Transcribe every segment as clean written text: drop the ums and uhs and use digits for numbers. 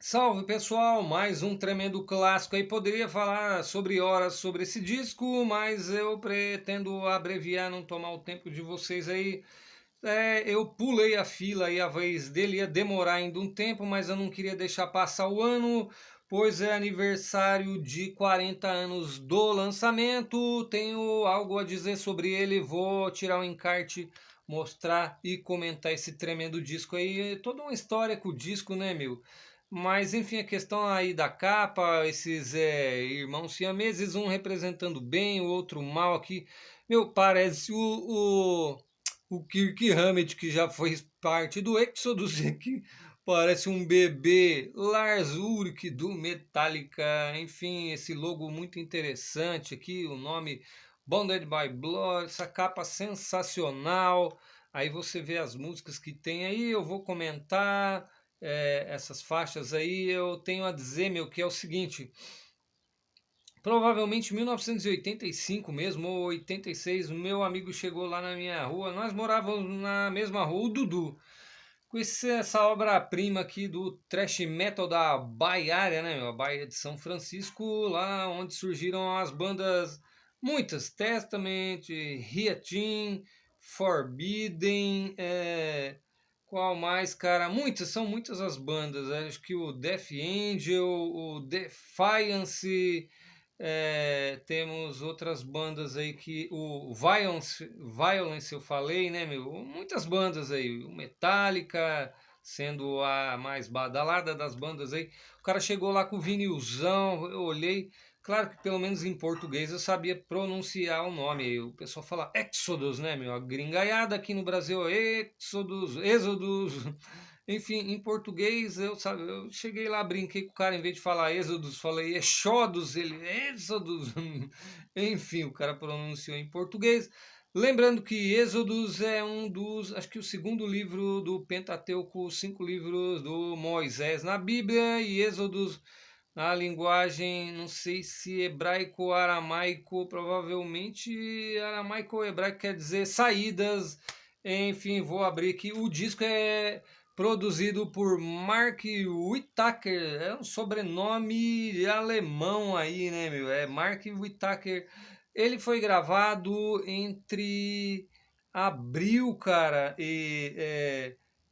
Salve pessoal, mais um tremendo clássico aí. Poderia falar sobre horas sobre esse disco, mas eu pretendo abreviar, não tomar o tempo de vocês aí. Eu pulei a fila e a vez dele ia demorar ainda um tempo, mas eu não queria deixar passar o ano, pois é aniversário de 40 anos do lançamento. Tenho algo a dizer sobre ele, vou tirar um encarte, mostrar e comentar esse tremendo disco aí. Toda uma história com o disco, né, meu? Mas enfim, a questão aí da capa, esses irmãos siameses, um representando bem, o outro mal aqui. Meu, parece o Kirk Hammett, que já fez parte do Exodus, que parece um bebê Lars Ulrich do Metallica. Enfim, esse logo muito interessante aqui, o nome Bonded by Blood, essa capa sensacional. Aí você vê as músicas que tem aí, eu vou comentar essas faixas aí. Eu tenho a dizer, meu, que é o seguinte. Provavelmente 1985 mesmo, ou 86, o meu amigo chegou lá na minha rua. Nós morávamos na mesma rua, o Dudu. Conheci essa obra-prima aqui do thrash metal da Baiária, né, meu? A Baía de São Francisco, lá onde surgiram as bandas, muitas, Testament, Hiatin, Forbidden, qual mais, cara? Muitas, são muitas as bandas. Acho que o Death Angel, o Defiance, temos outras bandas aí que o Violence eu falei, né, meu? Muitas bandas aí, o Metallica sendo a mais badalada das bandas aí. O cara chegou lá com o vinilzão, eu olhei, claro que pelo menos em português eu sabia pronunciar o nome. Aí o pessoal fala Exodus, né, meu? A gringaiada aqui no Brasil, Exodus, Êxodos. Enfim, em português, eu cheguei lá, brinquei com o cara, em vez de falar Êxodos, falei Exodos, ele, Êxodos. Enfim, o cara pronunciou em português. Lembrando que Êxodos é um dos, acho que o segundo livro do Pentateuco, os 5 livros do Moisés na Bíblia, e Êxodos na linguagem, não sei se hebraico ou aramaico, provavelmente aramaico ou hebraico quer dizer saídas. Enfim, vou abrir aqui. O disco é produzido por Mark Whittaker, é um sobrenome alemão aí, né, meu? É Mark Whittaker. Ele foi gravado entre abril, cara,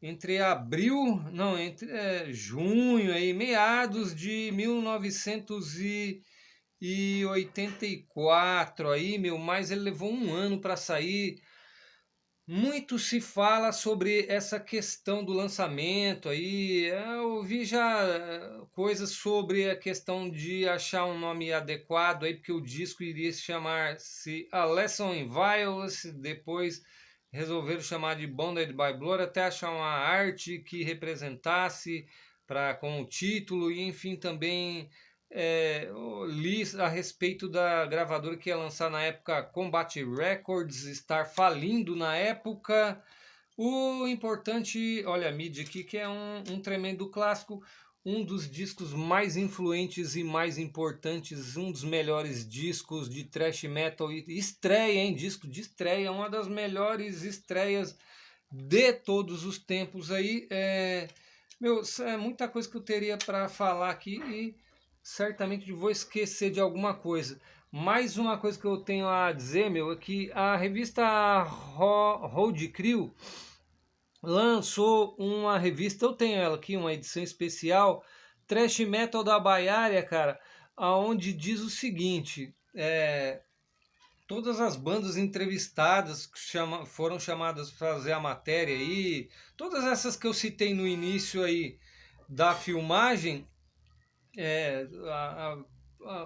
entre abril, não, entre junho aí, meados de 1984 aí, meu, mas ele levou um ano para sair. Muito se fala sobre essa questão do lançamento aí. Eu ouvi já coisas sobre a questão de achar um nome adequado aí, porque o disco iria se chamar-se A Lesson in Violence, depois resolveram chamar de Bonded by Blood, até achar uma arte que representasse com o título, e enfim, também eu li a respeito da gravadora que ia lançar na época Combat Records, estar falindo na época. O importante, olha a mídia aqui, que é um tremendo clássico, um dos discos mais influentes e mais importantes, um dos melhores discos de thrash metal e estreia, hein? Disco de estreia, uma das melhores estreias de todos os tempos aí. Meu, é muita coisa que eu teria para falar aqui e certamente vou esquecer de alguma coisa. Mais uma coisa que eu tenho a dizer, meu, é que a revista Road Crew lançou uma revista, eu tenho ela aqui, uma edição especial, Thrash Metal da Baiária, cara, aonde diz o seguinte, todas as bandas entrevistadas que foram chamadas para fazer a matéria aí, todas essas que eu citei no início aí da filmagem, é, a-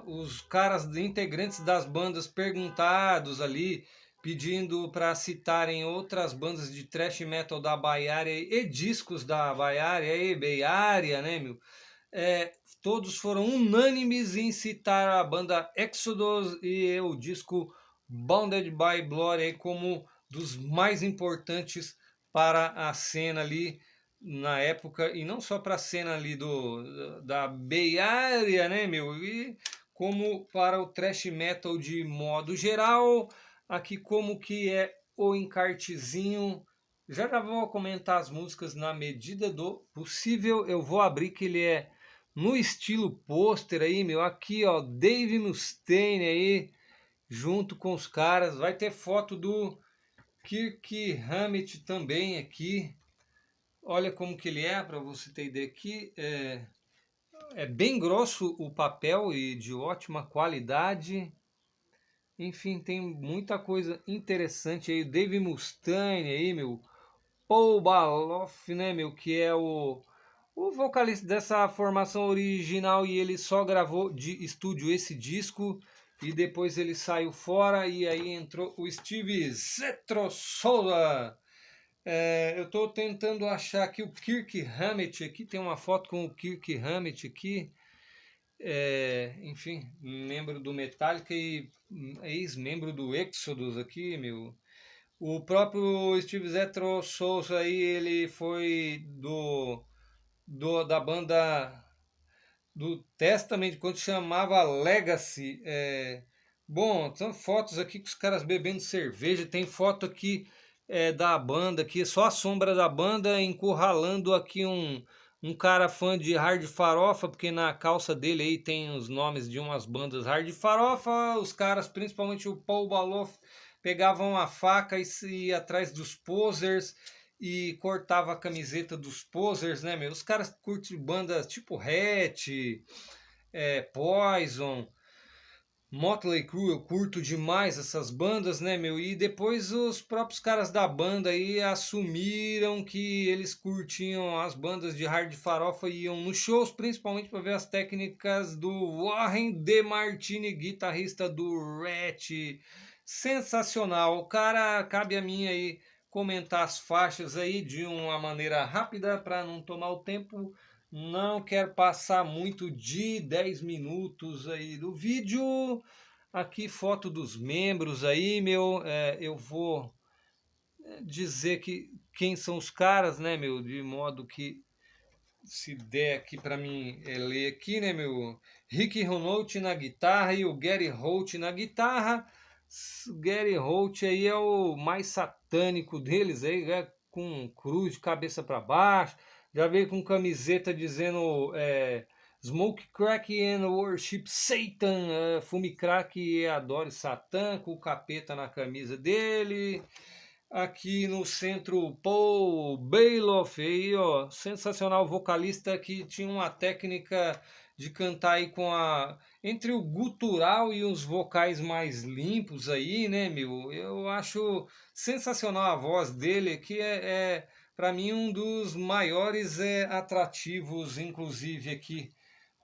os caras integrantes das bandas perguntados ali, pedindo para citarem outras bandas de thrash metal da Baiária e discos da Baiária e Beiária, né, meu? É, todos foram unânimes em citar a banda Exodus e o disco Bounded by Blood como dos mais importantes para a cena ali na época, e não só para a cena ali da Bay Area, né, meu? E como para o thrash metal de modo geral, aqui como que é o encartezinho. Já vou comentar as músicas na medida do possível. Eu vou abrir que ele é no estilo pôster aí, meu. Aqui, ó, Dave Mustaine aí, junto com os caras. Vai ter foto do Kirk Hammett também aqui. Olha como que ele é, para você ter ideia aqui. É bem grosso o papel e de ótima qualidade. Enfim, tem muita coisa interessante aí. O Dave Mustaine aí, meu. Paul Baloff, né, meu, que é o vocalista dessa formação original, e ele só gravou de estúdio esse disco e depois ele saiu fora e aí entrou o Steve Zetro Souza. Eu estou tentando achar aqui o Kirk Hammett, aqui tem uma foto com o Kirk Hammett aqui, enfim, membro do Metallica e ex-membro do Exodus aqui, meu. O próprio Steve Zetro Souza aí, ele foi da banda do Testament, quando chamava Legacy. Bom, são fotos aqui com os caras bebendo cerveja, tem foto aqui da banda, aqui só a sombra da banda encurralando aqui um cara fã de hard farofa, porque na calça dele aí tem os nomes de umas bandas hard farofa. Os caras, principalmente o Paul Baloff, pegavam a faca e ia atrás dos posers e cortava a camiseta dos posers, né, meu? Os caras curtem bandas tipo Hatch, Poison, Motley Crue, eu curto demais essas bandas, né, meu? E depois os próprios caras da banda aí assumiram que eles curtiam as bandas de hard farofa e iam nos shows, principalmente para ver as técnicas do Warren DeMartini, guitarrista do Rat. Sensacional. O cara, cabe a mim aí comentar as faixas aí de uma maneira rápida para não tomar o tempo. Não quero passar muito de 10 minutos aí do vídeo. Aqui foto dos membros aí, meu. Eu vou dizer que quem são os caras, né, meu, de modo que se der aqui para mim ler aqui, né, meu. Rick Ronalt na guitarra e o Gary Holt na guitarra. O Gary Holt aí é o mais satânico deles aí, né, com cruz de cabeça para baixo. Já veio com camiseta dizendo Smoke Crack and Worship Satan, fume crack e adore Satã, com o capeta na camisa dele. Aqui no centro, Paul Baloff, aí, ó, sensacional vocalista que tinha uma técnica de cantar aí entre o gutural e os vocais mais limpos aí, né, meu? Eu acho sensacional a voz dele, que é para mim um dos maiores atrativos, inclusive aqui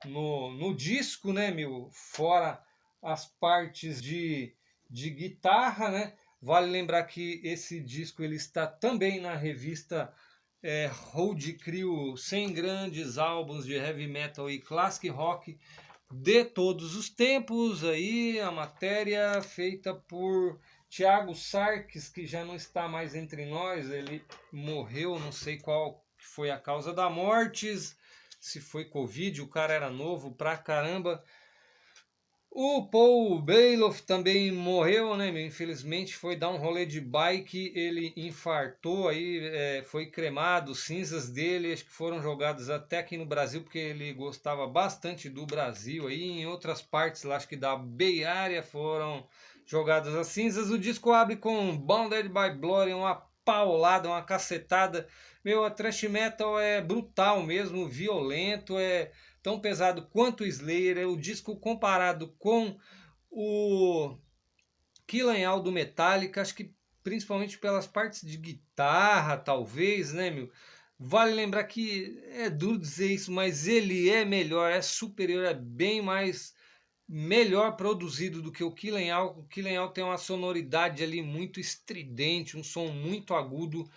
no disco, né, meu? Fora as partes de guitarra, né? Vale lembrar que esse disco ele está também na revista Road Crew, 100 grandes álbuns de heavy metal e classic rock de todos os tempos. Aí a matéria feita por Thiago Sarques, que já não está mais entre nós, ele morreu, não sei qual foi a causa da morte, se foi Covid, o cara era novo pra caramba. O Paul Baloff também morreu, né? Infelizmente foi dar um rolê de bike, ele infartou aí, foi cremado, cinzas dele acho que foram jogadas até aqui no Brasil, porque ele gostava bastante do Brasil aí, em outras partes lá, acho que da Bay Area foram jogadas as cinzas. O disco abre com Bounded by Glory, uma paulada, uma cacetada. Meu, a thrash metal é brutal mesmo, violento, tão pesado quanto o Slayer. O disco comparado com o Kill 'Em All do Metallica, acho que principalmente pelas partes de guitarra, talvez, né, meu? Vale lembrar que é duro dizer isso, mas ele é melhor, é superior, é bem mais melhor produzido do que o Kill 'Em All. O Kill 'Em All tem uma sonoridade ali muito estridente, um som muito agudo.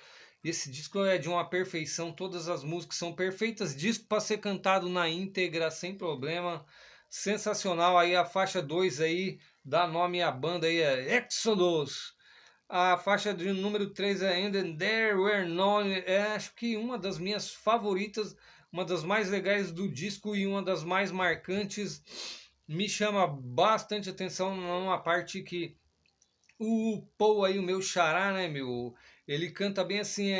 Esse disco é de uma perfeição, todas as músicas são perfeitas, disco para ser cantado na íntegra sem problema. Sensacional. Aí a faixa 2 aí dá nome à banda aí, é Exodus. A faixa de número 3 é And There Were None, acho que uma das minhas favoritas, uma das mais legais do disco e uma das mais marcantes. Me chama bastante atenção numa parte que o Paul aí, o meu xará, né, meu? Ele canta bem assim,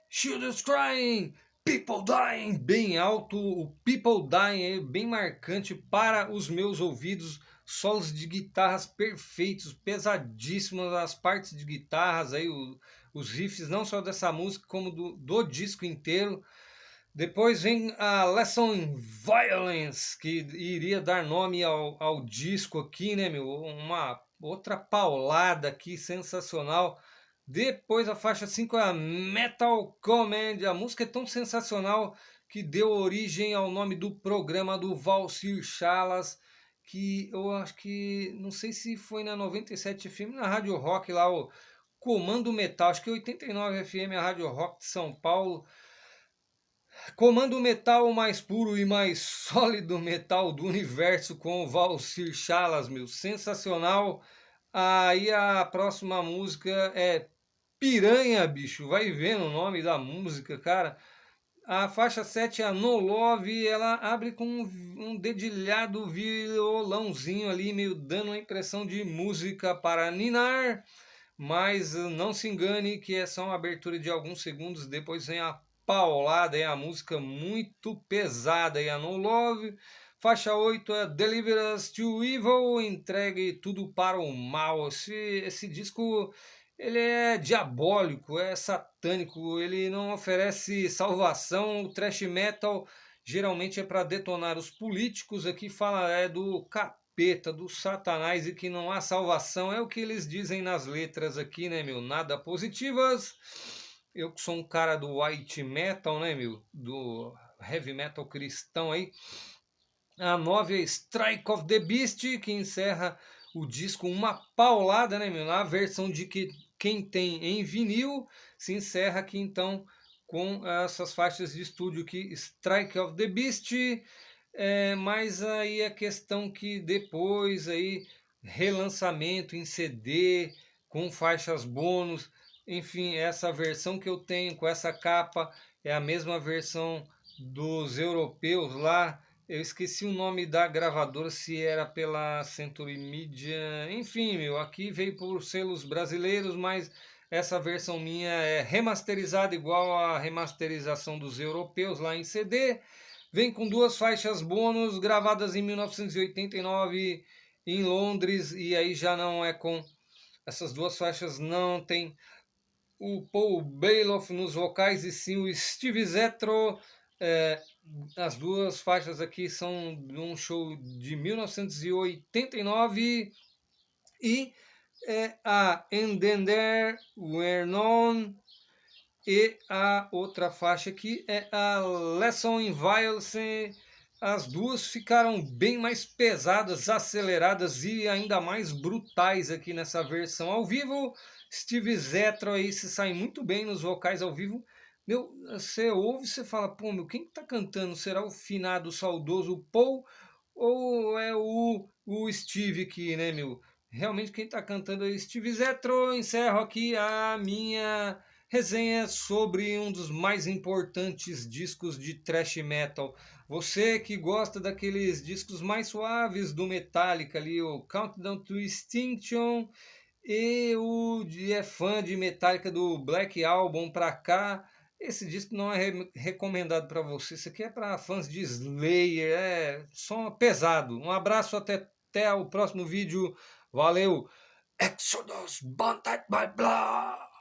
Children's Crying, People Dying bem alto, o People Dying é bem marcante para os meus ouvidos, solos de guitarras perfeitos, pesadíssimos, as partes de guitarras, aí, os riffs não só dessa música, como do disco inteiro. Depois vem a Lesson in Violence, que iria dar nome ao disco aqui, né, meu? Uma outra paulada aqui, sensacional. Depois a faixa 5 é a Metal Command. A música é tão sensacional que deu origem ao nome do programa do Valcir Chalas, que eu acho que, não sei se foi na 97 FM, na Rádio Rock lá, o Comando Metal, acho que 89 FM, a Rádio Rock de São Paulo. Comando metal mais puro e mais sólido metal do universo com o Valcir Chalas, meu, sensacional. Aí a próxima música é Piranha, bicho, vai vendo o nome da música, cara. A faixa 7 é a No Love, ela abre com um dedilhado violãozinho ali, meio dando a impressão de música para ninar. Mas não se engane que é só uma abertura de alguns segundos, depois vem a paulada, é a música muito pesada, e a No Love. Faixa 8 é Deliver Us to Evil, entregue tudo para o mal. Esse disco, ele é diabólico, é satânico, ele não oferece salvação. O thrash metal geralmente é para detonar os políticos, aqui fala do capeta, do satanás, e que não há salvação, é o que eles dizem nas letras aqui, né, meu? Nada positivas. Eu que sou um cara do white metal, né, meu? Do heavy metal cristão aí. A 9 é Strike of the Beast, que encerra o disco uma paulada, né, meu? Na versão de que quem tem em vinil, se encerra aqui então com essas faixas de estúdio aqui, Strike of the Beast. Mas aí a questão que depois aí relançamento em CD com faixas bônus, enfim, essa versão que eu tenho com essa capa é a mesma versão dos europeus lá. Eu esqueci o nome da gravadora, se era pela Century Media, enfim, meu, aqui veio por selos brasileiros, mas essa versão minha é remasterizada igual a remasterização dos europeus lá em CD. Vem com duas faixas bônus gravadas em 1989 em Londres, e aí já não é com essas duas faixas, não tem o Paul Bailoff nos vocais e sim o Steve Zetro. É, as duas faixas aqui são de um show de 1989 e a And Then There Were None, e a outra faixa aqui é a Lesson in Violence. As duas ficaram bem mais pesadas, aceleradas e ainda mais brutais aqui nessa versão ao vivo. Steve Zetro aí se sai muito bem nos vocais ao vivo. Meu, você ouve e você fala, pô, meu, quem que tá cantando? Será o finado saudoso Paul ou é o Steve aqui, né, meu? Realmente quem tá cantando é Steve Zetro. Encerro aqui a minha resenha sobre um dos mais importantes discos de thrash metal. Você que gosta daqueles discos mais suaves do Metallica ali, o Countdown to Extinction, e é fã de Metallica do Black Album pra cá, esse disco não é recomendado para você. Isso aqui é para fãs de Slayer, é som pesado. Um abraço, até o próximo vídeo. Valeu! Exodus, Bonded by Blood!